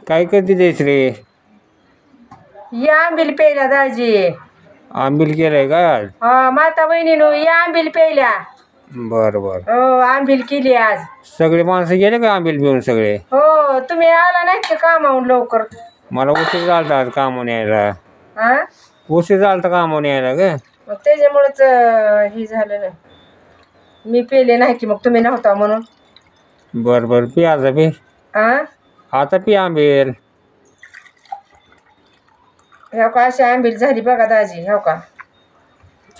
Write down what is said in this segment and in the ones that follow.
काय करते तेच रे? या आंबील प्यायला दाजी. आंबील केलंय का आज? हा माता बहिणीनो या आंबील प्यायल्या. बरं बरं. हो आंबील केली आज. सगळे माणसं गेले का आंबील पिऊन सगळे? हो तुम्ही आला नाही का कामावून लवकर? मला उशीर झालता आज कामावून यायला. हा उशीर झालता कामावून यायला ग. मग त्याच्यामुळेच हे झालं ना. मी पेले नाही की मग तुम्ही नव्हता म्हणून. बरं बरं पी आता पी. हा आता पी आंबील. ह्या का अशी आंबील झाली बघा दाजी. ह्या का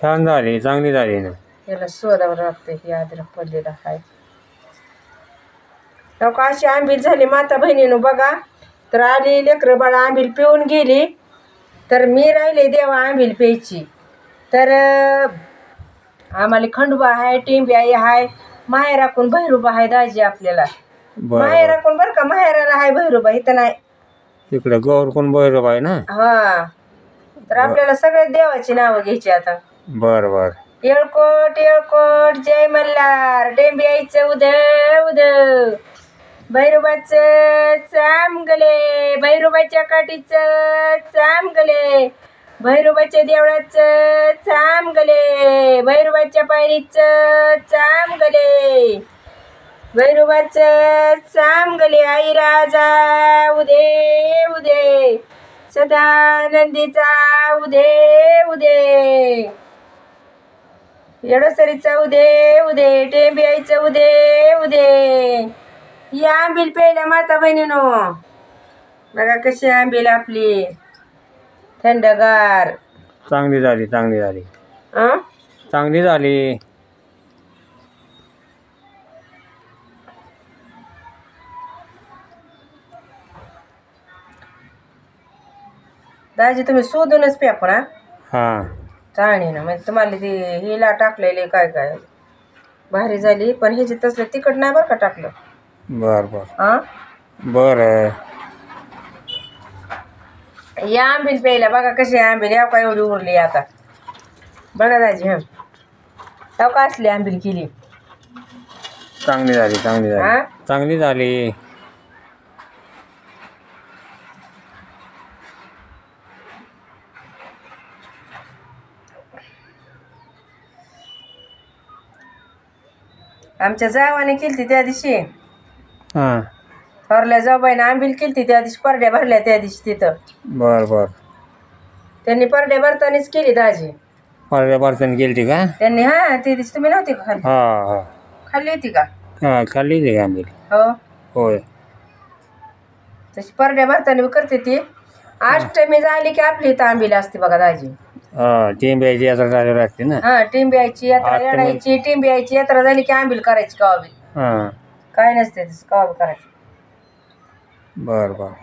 छान झाली, चांगली झाली ना. याला शोधावं लागतं ही अद्रक पडलेला आहे. ह्या का अशी आंबील झाली माता बहिणीनं बघा. तर आली लेकरं बाळा आंबील पिऊन गेली. तर मी राहिले देवा आंबील प्यायची. तर आम्हाला खंडोबा आहे, टिंबी आई आहे, माहेराकून भैरूबा आहे दाजी आपल्याला. बरं बरं. माहेराकून बरं का, माहेराला आहे भैरूबा, इथं नाही. तिकडे गौर कोण भैरव आहे ना. हा तर आपल्याला सगळे देवाची नावं घ्यायची आता. बरं बरं. येळकोट येळकोट जय मल्हार, टेंबी आईचं उद उद, भैरोबाचं चामगले, भैरोबाच्या काठीचं चामगले, भैरोबाच्या देवळाचं चामगले, भैरोबाच्या पायरीचं चामगले, भैरोबाचं चामगले, आई राजा उदे उदे, सदानंदीचा उदे उदे, येडोसरीचा उदे उदे, टेंबी आईचं उदे उदे. या आंबील प्यायला माता बहिणीनो. बघा कशी आंबील आपली थंडगार. चांगली झाली, चांगली झाली, आ चांगली झाली. दाजी तुम्ही शोधूनच प्या पण. हां चाळणी ना म्हणजे तुम्हाला ती हिला टाकलेली काय काय भारी झाली. पण ह्याची तसलं तिखट नाही बरं का टाकलं. बरं बरं. हा बरं. या आंबील प्यायला बघा कशी आंबील. याव का एवढी उरली आता बघा दाजी. हं याव का असली आंबील केली. चांगली झाली, चांगली हा झाली, चांगली झाली. आमच्या जावाने केलती त्या दिवशी. हां थोरल्या जाऊबाईनं आंबील केलती त्या दिवशी. परड्या भरल्या त्या दिवशी तिथं. बरं बरं. त्यांनी परड्या भरतानीच केली दाजी. परड्या भरताना गेलती का त्यांनी? हा ते दिवशी तुम्ही नव्हती का खाल्ली? हां हां खाल्ली होती का? हां खाल्ली ते आंबील. हो होय. तशी परड्या भरताना बी करते ती. अष्टमी झाली की आपली इथं आंबील असते बघा दाजी. हां टेंब्याची यात्रा झालेली असते ना. हा टिंबी आईची यात्रा अष्टमी. येडायची. टिंबी आईची यात्रा झाली की आंबील करायची कवा बी. हां काय नसते तसं कवा बी करायची. बरं बरं.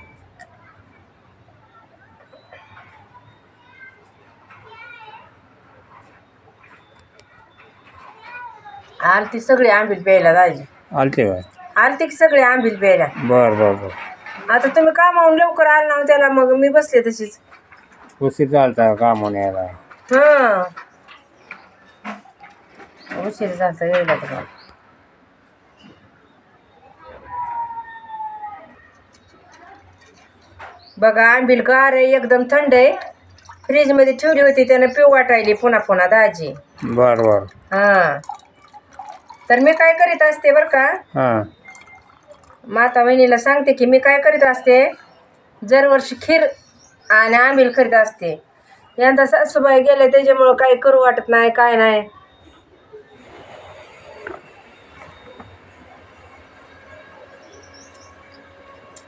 आलती सगळी आंबील प्यायला दाजी. आलते काय? आलती की सगळी आंबील प्यायला. बरं बरं बरं. आता तुम्ही कामावून लवकर आला ना त्याला मग मी बसले तशीच. उशीर झालता कामावून यायला. हा उशीर झालता यायला तर. बघा आंबील गार आहे, एकदम थंड आहे. फ्रीजमध्ये ठेवली होती त्यानं पिऊ वाटायली पुन्हा पुन्हा दाजी. बरं बरं. हा तर मी काय करीत असते बरं का, हां माता बहिणीला सांगते की मी काय करीत असते. दरवर्षी खीर आणि आंबील करीत असते. यंदा सासूबाई गेले त्याच्यामुळं काही करू वाटत नाही काय नाही.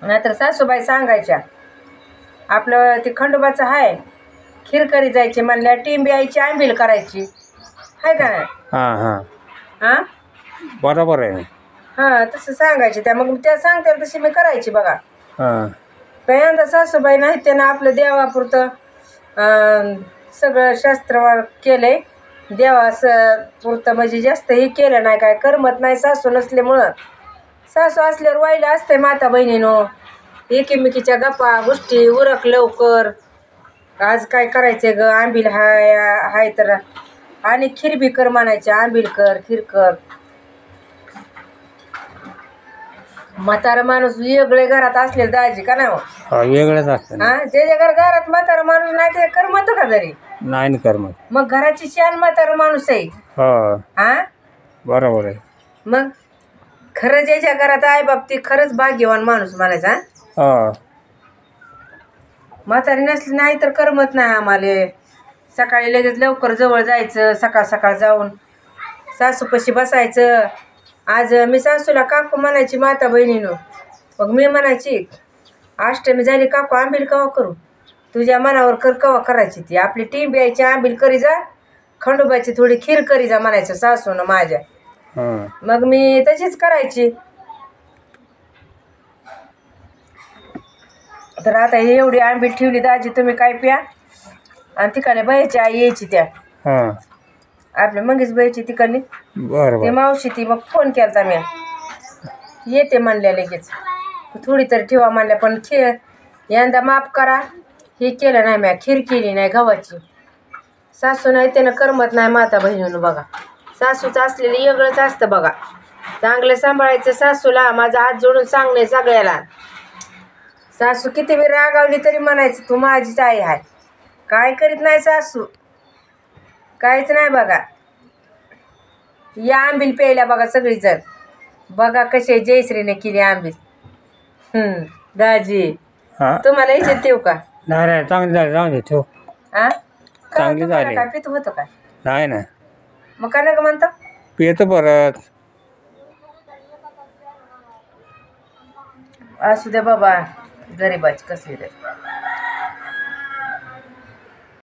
नाहीतर सासूबाई सांगायच्या आपलं ते खंडोबाचं आहे खीर करी जायची म्हणल्या टिंबी आईची आंबील करायची आहे का नाही. हां हां हां बरोबर आहे. हां तसं सांगायचे त्या. मग त्या सांगतात तशी मी करायची बघा. हां पहिल्यांदा सासूबाई नाही त्यानं आपलं देवापुरतं सगळं शास्त्र केलंय. देवापुरतं म्हणजे जास्त हे केलं नाही काय करमत नाही सासू नसल्यामुळं. सासू असल्यावर वाईला असतंय माता बहिणीनो. एकीमेकीच्या गप्पा गोष्टी उरक लवकर. आज काय करायचंय ग आंबील हाय तर आणि खीर बी कर म्हणायची. आंबील कर खीर कर. म्हातारा माणूस वेगळे घरात असलेलं दाजी का नाही हो? हा वेगळंच असतं ना. हा ज्याच्या घरात म्हातारा माणूस नाही ते करमत का तरी? नाही ना करमत. मग घराची शान म्हातारा माणूस आहे. हो हा बरोबर आहे. मग खरं ज्याच्या घरात आहे बाप ती खरंच भाग्यवान माणूस म्हणायचा. हो म्हातारी नसली नाही तर करमत नाही आम्हाला. सकाळी लगेच लवकर जवळ जायचं, सकाळ सकाळ जाऊन सासूपाशी बसायचं. आज मी सासूला काकू म्हणायची माता बहिणीनं. मग मी म्हणायची अष्टमी झाली काकू आंबील कवा करू? तुझ्या मनावर कर कवा करायची ती. आपली टिंब्याची आंबील करी जा, खंडोबाची थोडी खीर करी जा म्हणायचं सासूनं माझ्या. हां मग मी तशीच करायची. तर आता ही एवढी आंबील ठेवली दाजी तुम्ही काय प्या. आणि तिकडे बाईची आई यायची त्या हां आपल्या मंगेश बाईची तिकडली बरं ते बरं. मावशी ती. मग फोन केला मी येते म्हणल्या लगेच. थोडी तर ठेवा म्हणल्या पण यंदा माफ करा हे केलं नाही म्या. खीर केली नाही गव्हाची. सासू नाही त्यानं करमत नाही माता बहिणीनं बघा. सासूचं असलेलं वेगळंच असतं बघा. चांगलं सांभाळायचं सासूला. माझा हात जोडून सांगणे सगळ्याला. सासू किती वेळ रागावली तरी म्हणायचं तू माझीच आई आहे. काय करीत नाही सासू, काहीच नाही बघा. या आंबील प्यायला बघा सगळीजण. बघा कशी जयश्रीने केली आंबील. दाजी हां तुम्हाला इज्जत देऊ का? नाही नाही चांगली झाली जाऊ दे ठेव. हा चांगली झाली. काय पित होतं काय? नाही ना मग काय नका म्हणतो? पितो परत. असू दे बाबा गरीबाची कसली तरी.